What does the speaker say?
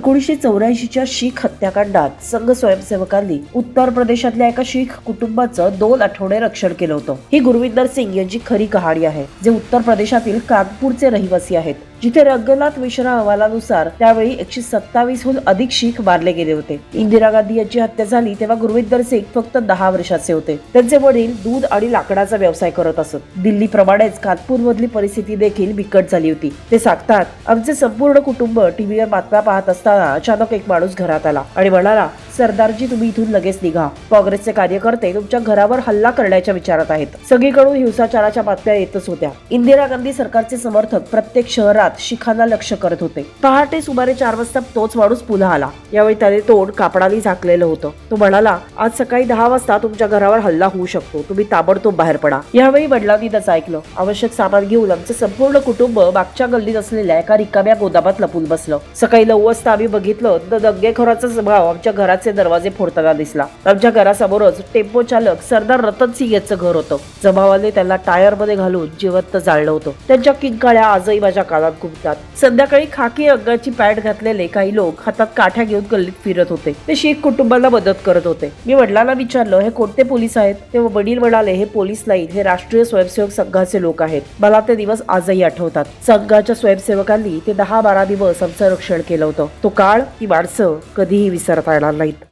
1984च्या शीख हत्याकांडात संघ स्वयंसेवकांनी उत्तर प्रदेशातल्या एका शीख कुटुंबाचं 2 आठवडे रक्षण केलं होतं। ही गुरविंदर सिंग यांची खरी कहाणी आहे, जे उत्तर प्रदेशातील कानपूरचे रहिवासी आहेत, जिथे रंगनाथ मिश्रा अहवालानुसार त्यावेळी 127हून अधिक शीख मारले गेले होते। इंदिरा गांधी यांची हत्या झाली तेव्हा गुरविंदर सिंग फक्त 10 वर्षाचे होते। त्यांचे वडील दूध आणि लाकडाचा व्यवसाय करत असत। दिल्लीप्रमाणेच कानपूर मधली परिस्थिती देखील बिकट झाली होती। ते सांगतात, आमचे संपूर्ण कुटुंब टीव्हीवर बातम्या पाहत असताना अचानक एक माणूस घरात आला आणि म्हणाला, सरदारजी तुम्ही इथून लगेच निघा, काँग्रेसचे कार्यकर्ते तुमच्या घरावर हल्ला करण्याच्या विचारात आहेत। सगळीकडून हिंसाचाराच्या बातम्या येतच होत्या। इंदिरा गांधी सरकारचे समर्थक प्रत्येक शहरात शिखांना लक्ष्य करत होते। पहाटे सुमारे 4 वाजता तोच माणूस पुन्हा आला। यावेळी त्याने तोंड कापडाने झाकलेलं होतं। तो म्हणाला, आज सकाळी 10 वाजता तुमच्या घरावर हल्ला होऊ शकतो, तुम्ही ताबडतोब बाहेर पडा। यावेळी वडिलांनी त्याचं ऐकलं। आवश्यक सामान घेऊन आमचं संपूर्ण कुटुंब मागच्या गल्लीत असलेल्या एका रिकाम्या गोदामात लपून बसलं। सकाळी 9 वाजता आम्ही बघितलं तर दंगेखोराचा स्वभाव आमच्या घराचे दरवाजे फोडताना दिसला। आमच्या घरासमोरच टेम्पो चालक सरदार रतन सिंग यांचं घर होतं। जमावाने त्याला टायर मध्ये घालून जिवंत जाळलं होतं। त्यांच्या किंकाळ्या आजही माझ्या कानात घुमतात। संध्याकाळी खाकी रंगाची पॅन्ट घातलेले काही लोक हातात काठ्या घेऊन गल्लीत फिरत होते। ते शीख कुटुंबाला मदत करत होते। मी वडिलांना विचारलं, हे कोणते पोलीस आहेत? तेव्हा वडील म्हणाले, हे पोलीस नाही, हे राष्ट्रीय स्वयंसेवक संघाचे लोक आहेत। मला ते दिवस आजही आठवतात। संघाच्या स्वयंसेवकांनी ते 10-12 दिवस आमचं रक्षण केलं होतं। तो काळ, ती माणसं कधीही विसरता येणार नाहीत।